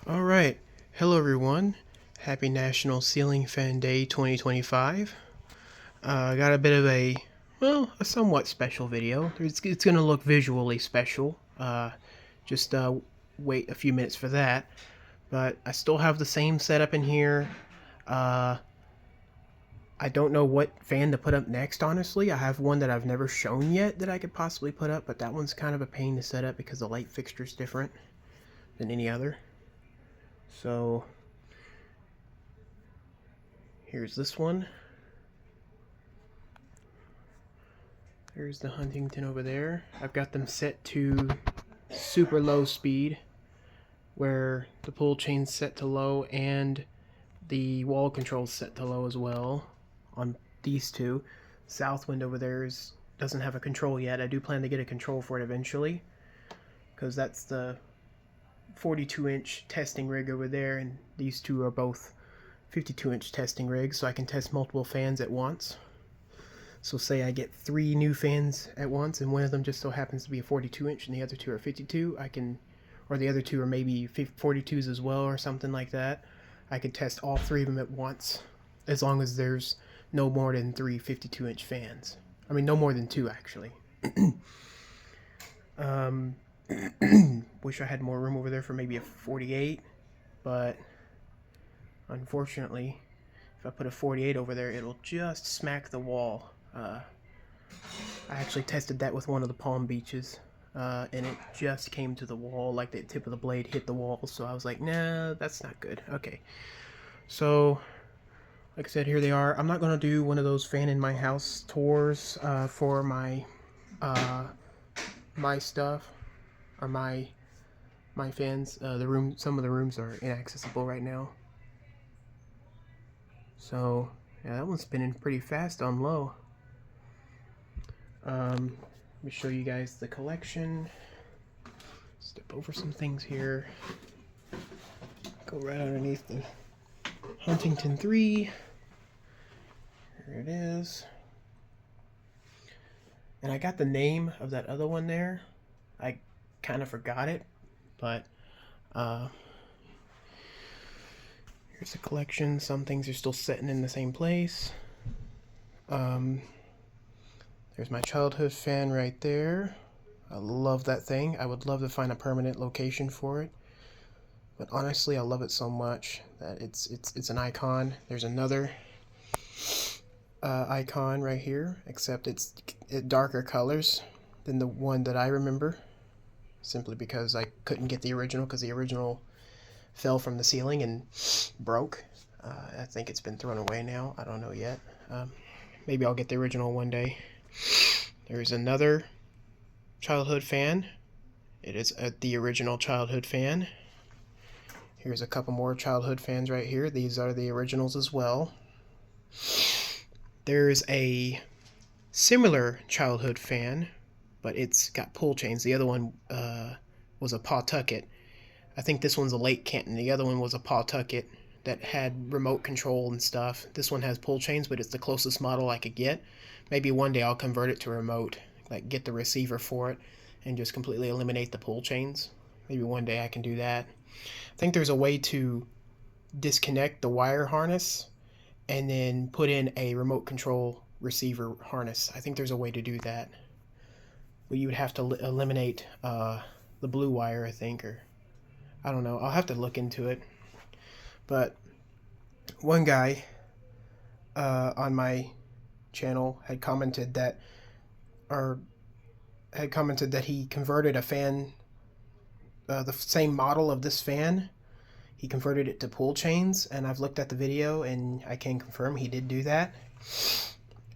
All right. Hello, everyone. Happy National Ceiling Fan Day 2025. I got a bit of a somewhat special video. It's going to look visually special. Just wait a few minutes for that. But I still have the same setup in here. Uh, I don't know what fan to put up next, honestly. I have one that I've never shown yet that I could possibly put up, but that one's kind of a pain to set up because the light fixture is different than any other. So here's this one. There's the Huntington over there. I've got them set to super low speed, where the pull chain's set to low and the wall control's set to low as well on these two. Southwind over there doesn't have a control yet. I do plan to get a control for it eventually, because that's the 42-inch testing rig over there, and these two are both 52-inch testing rigs, so I can test multiple fans at once. So say I get 3 new fans at once, and one of them just so happens to be a 42-inch, and the other 2 are 52. Or the other 2 are maybe 42s as well, or something like that. I could test all 3 of them at once, as long as there's no more than 3 52-inch fans. I mean, no more than 2 actually. um, Wish I had more room over there for maybe a 48, but unfortunately, if I put a 48 over there, it'll just smack the wall. I actually tested that with one of the Palm Beaches, and it just came to the wall, like the tip of the blade hit the wall, so I was like, nah, that's not good. Okay, so, like I said, here they are. I'm not going to do one of those fan in my house tours for my stuff, or my fans. Some of the rooms are inaccessible right now. So, yeah, that one's spinning pretty fast on low. Let me show you guys the collection. Step over some things here. Go right underneath the Huntington 3. Here it is. And I got the name of that other one there. I kind of forgot it, but here's the collection. Some things are still sitting in the same place. There's my childhood fan right there. I love that thing. I would love to find a permanent location for it. But honestly, I love it so much that it's an icon. There's another icon right here, except it's darker colors than the one that I remember, simply because I couldn't get the original, because the original fell from the ceiling and broke. I think it's been thrown away now. I don't know yet. Maybe I'll get the original one day. There's another childhood fan. It is the original childhood fan. Here's a couple more childhood fans right here. These are the originals as well. There's a similar childhood fan, but it's got pull chains. The other one was a Pawtucket. I think this one's a Lake Canton. The other one was a Pawtucket that had remote control and stuff. This one has pull chains, but it's the closest model I could get. Maybe one day I'll convert it to remote, like get the receiver for it and just completely eliminate the pull chains. Maybe one day I can do that. I think there's a way to disconnect the wire harness and then put in a remote control receiver harness. I think there's a way to do that. But you would have to eliminate the blue wire, I think, or I don't know. I'll have to look into it. But one guy on my channel had commented that he converted a fan, the same model of this fan. He converted it to pull chains, and I've looked at the video, and I can confirm he did do that.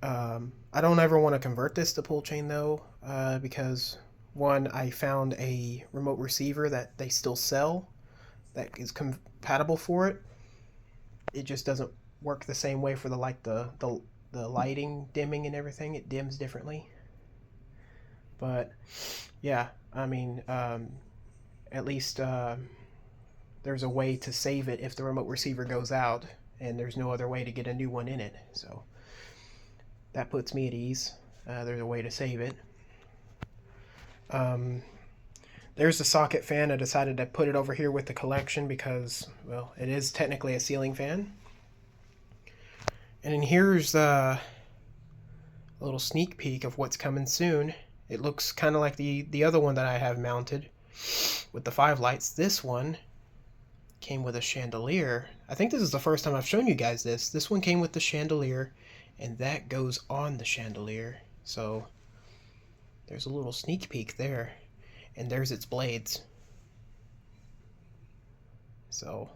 I don't ever want to convert this to pull chain though, because one, I found a remote receiver that they still sell that is compatible for it. It just doesn't work the same way for the lighting dimming and everything. It dims differently. But yeah, I mean, at least there's a way to save it if the remote receiver goes out, and there's no other way to get a new one in it. So that puts me at ease. There's a way to save it. there's the socket fan. I decided to put it over here with the collection because, well, it is technically a ceiling fan. And then here's a little sneak peek of what's coming soon. It looks kind of like the other one that I have mounted with the 5 lights. This one came with a chandelier. I think this is the first time I've shown you guys this. This one came with the chandelier, and that goes on the chandelier. So there's a little sneak peek there. And there's its blades. So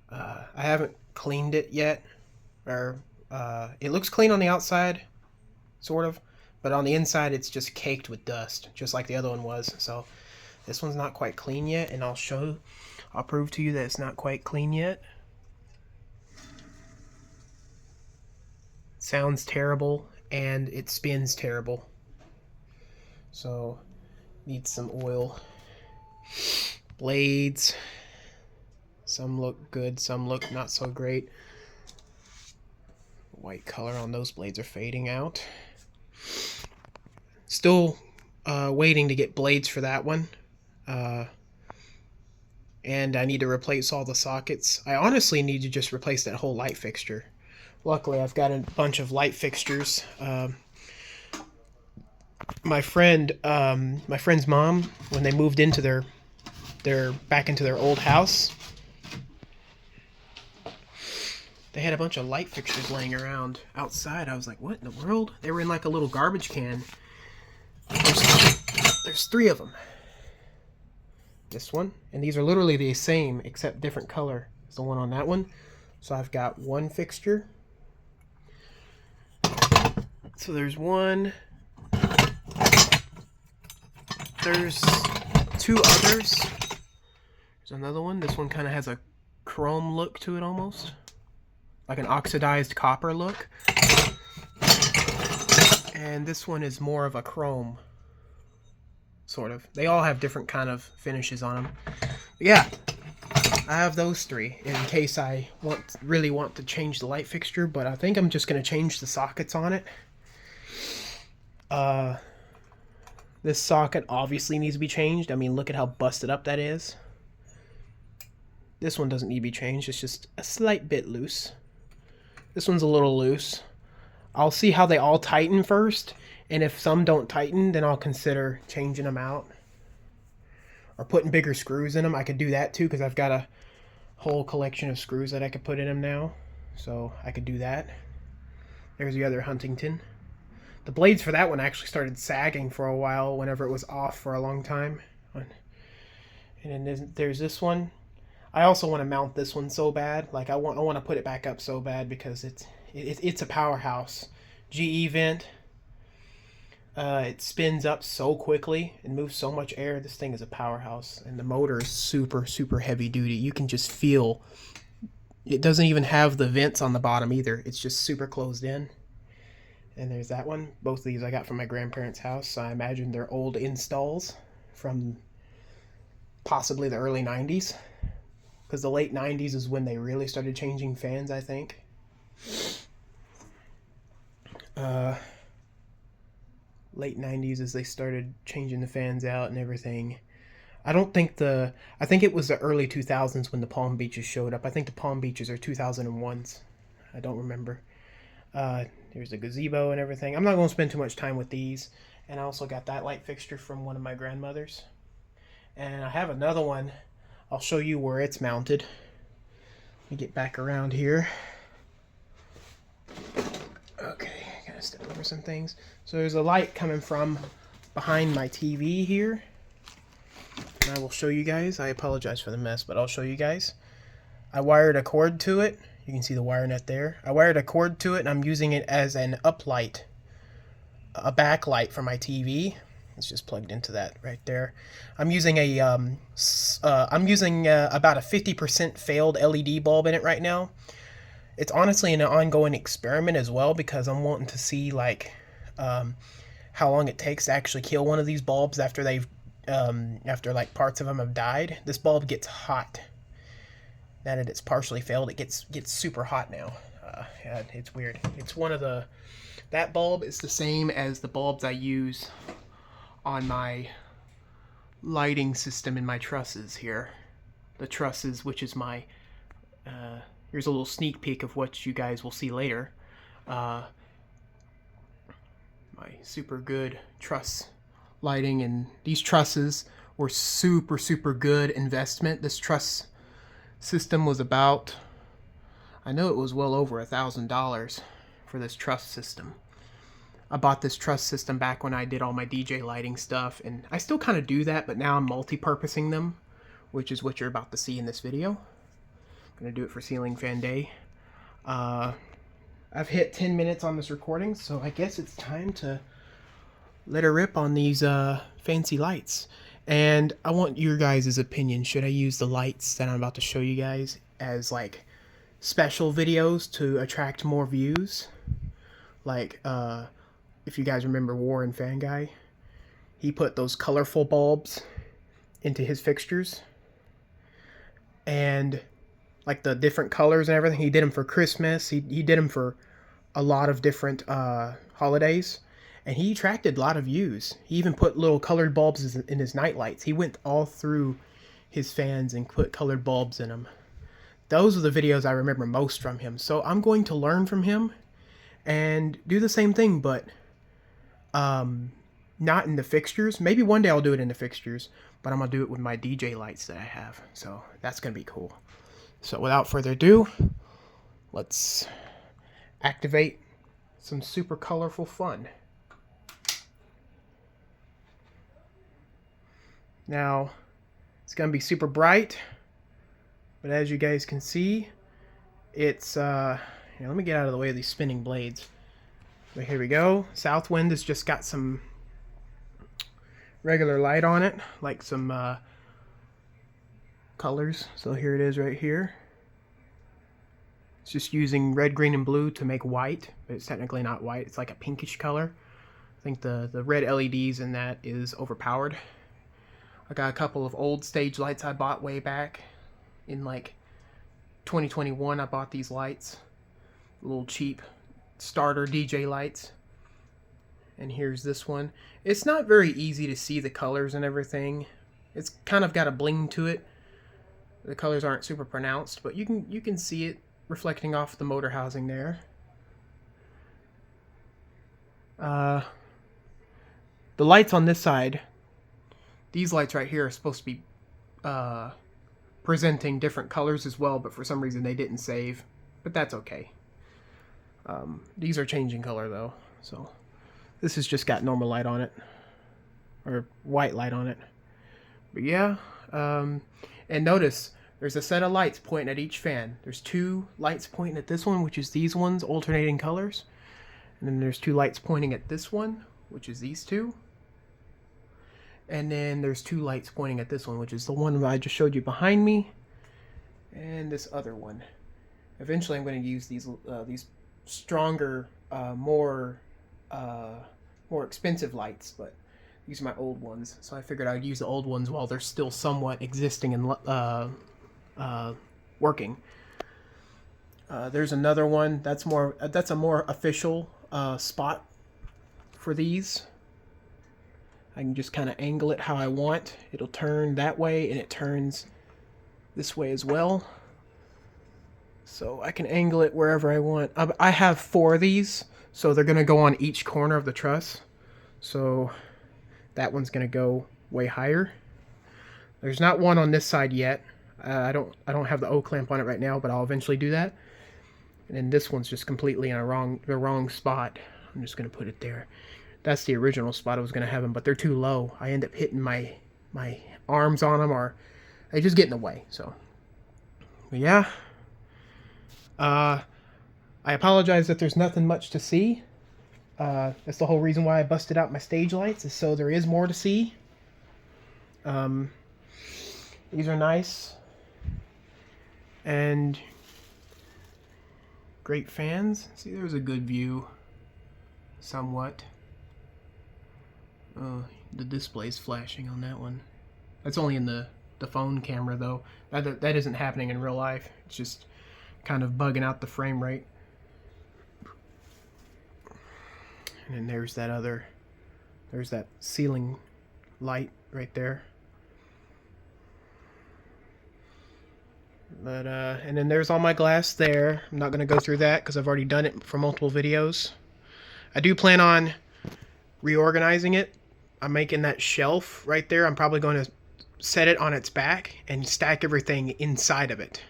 I haven't cleaned it yet, or it looks clean on the outside, sort of, but on the inside it's just caked with dust, just like the other one was. So this one's not quite clean yet, and I'll prove to you that it's not quite clean yet. It sounds terrible, and it spins terrible. So needs some oil. Blades, some look good, some look not so great. White color on those blades are fading out. Still waiting to get blades for that one. And I need to replace all the sockets. I honestly need to just replace that whole light fixture. Luckily, I've got a bunch of light fixtures. My friend's mom, when they moved into their back into their old house, they had a bunch of light fixtures laying around outside. I was like, what in the world? They were in like a little garbage can. There's 3 of them. This one, and these are literally the same except different color as the one on that one. So I've got 1 fixture. So there's 1. There's 2 others. There's another one. This one kind of has a chrome look to it almost. Like an oxidized copper look. And this one is more of a chrome. Sort of. They all have different kind of finishes on them. But yeah, I have those 3 in case I really want to change the light fixture, but I think I'm just going to change the sockets on it. This socket obviously needs to be changed. I mean, look at how busted up that is. This one doesn't need to be changed. It's just a slight bit loose. This one's a little loose. I'll see how they all tighten first, and if some don't tighten, then I'll consider changing them out. Or putting bigger screws in them. I could do that too, because I've got a whole collection of screws that I could put in them now. So I could do that. There's the other Huntington. The blades for that one actually started sagging for a while whenever it was off for a long time. And then there's this one. I also want to mount this one so bad. Like I want to put it back up so bad because it's a powerhouse. GE vent. It spins up so quickly and moves so much air. This thing is a powerhouse, and the motor is super, super heavy duty. You can just feel. It doesn't even have the vents on the bottom either. It's just super closed in. And there's that one. Both of these I got from my grandparents' house. So I imagine they're old installs from possibly the early 90s. Because the late 90s is when they really started changing fans, I think. Late 90s as they started changing the fans out and everything. I think it was the early 2000s when the Palm Beaches showed up. I think the Palm Beaches are 2001s. I don't remember. There's the gazebo and everything. I'm not going to spend too much time with these. And I also got that light fixture from one of my grandmothers. And I have another one. I'll show you where it's mounted. Let me get back around here. Okay, gotta step over some things. So there's a light coming from behind my TV here. And I will show you guys. I apologize for the mess, but I'll show you guys. I wired a cord to it. You can see the wire net there. I wired a cord to it, and I'm using it as an uplight, a backlight for my TV. It's just plugged into that right there. I'm using about a 50% failed LED bulb in it right now. It's honestly an ongoing experiment as well, because I'm wanting to see like how long it takes to actually kill one of these bulbs after after like parts of them have died. This bulb gets hot. Now that it's partially failed, it gets super hot now. Yeah, it's weird. It's that bulb is the same as the bulbs I use on my lighting system in my trusses here. The trusses, which is my, here's a little sneak peek of what you guys will see later. My super good truss lighting, and these trusses were super good investment. This truss system was about, I know it was well over $1,000 for this truss system. I bought this truss system back when I did all my DJ lighting stuff, and I still kind of do that, but now I'm multi-purposing them, which is what you're about to see in this video. I'm going to do it for Ceiling Fan Day. I've hit 10 minutes on this recording, so I guess it's time to let her rip on these fancy lights. And I want your guys' opinion. Should I use the lights that I'm about to show you guys as like special videos to attract more views? Like, if you guys remember Warren Fan Guy, he put those colorful bulbs into his fixtures. And like the different colors and everything, he did them for Christmas. He did them for a lot of different holidays. And he attracted a lot of views. He even put little colored bulbs in his night lights. He went all through his fans and put colored bulbs in them. Those are the videos I remember most from him. So I'm going to learn from him and do the same thing, but not in the fixtures. Maybe one day I'll do it in the fixtures, but I'm going to do it with my DJ lights that I have. So that's going to be cool. So without further ado, let's activate some super colorful fun. Now, it's going to be super bright, but as you guys can see, it's, here, let me get out of the way of these spinning blades. But here we go. Southwind has just got some regular light on it, like some colors. So here it is right here. It's just using red, green, and blue to make white, but it's technically not white. It's like a pinkish color. I think the red LEDs in that is overpowered. I got a couple of old stage lights I bought way back in like 2021. I bought these lights, little cheap starter DJ lights. And here's this one. It's not very easy to see the colors and everything. It's kind of got a bling to it. The colors aren't super pronounced, but you can see it reflecting off the motor housing there. The lights on this side, these lights right here are supposed to be presenting different colors as well, but for some reason they didn't save, but that's okay. These are changing color though, so this has just got normal light on it, or white light on it. But yeah, and notice there's a set of lights pointing at each fan. There's two lights pointing at this one, which is these ones, alternating colors. And then there's two lights pointing at this one, which is these two. And then there's two lights pointing at this one, which is the one that I just showed you behind me. And this other one. Eventually I'm going to use these stronger, more expensive lights, but these are my old ones. So I figured I'd use the old ones while they're still somewhat existing and working. There's another one that's a more official spot for these. I can just kind of angle it how I want. It'll turn that way, and it turns this way as well. So I can angle it wherever I want. I have 4 of these, so they're going to go on each corner of the truss. So that one's going to go way higher. There's not one on this side yet. I don't have the O-clamp on it right now, but I'll eventually do that. And then this one's just completely in the wrong spot. I'm just going to put it there. That's the original spot I was going to have them, but they're too low. I end up hitting my arms on them, or they just get in the way. So, but yeah. I apologize that there's nothing much to see. That's the whole reason why I busted out my stage lights, is so there is more to see. These are nice. And great fans. See, there's a good view. Somewhat. The display's flashing on that one. That's only in the phone camera though. That isn't happening in real life. It's just kind of bugging out the frame rate. And then there's that ceiling light right there. But and then there's all my glass there. I'm not going to go through that because I've already done it for multiple videos. I do plan on reorganizing it. I'm making that shelf right there. I'm probably going to set it on its back and stack everything inside of it.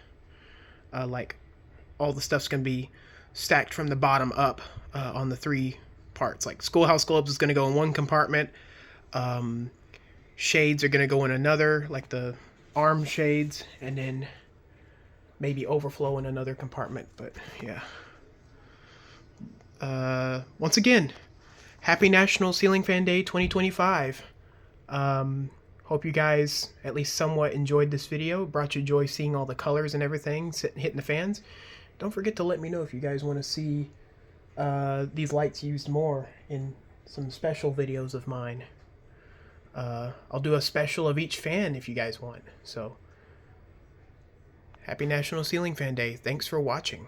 Like all the stuff's going to be stacked from the bottom up on the 3 parts. Like Schoolhouse Globes is going to go in one compartment. Shades are going to go in another, like the arm shades, and then maybe overflow in another compartment. But yeah. Once again, happy National Ceiling Fan Day 2025. Hope you guys at least somewhat enjoyed this video. Brought you joy seeing all the colors and everything hitting the fans. Don't forget to let me know if you guys want to see these lights used more in some special videos of mine. I'll do a special of each fan if you guys want. So, happy National Ceiling Fan Day. Thanks for watching.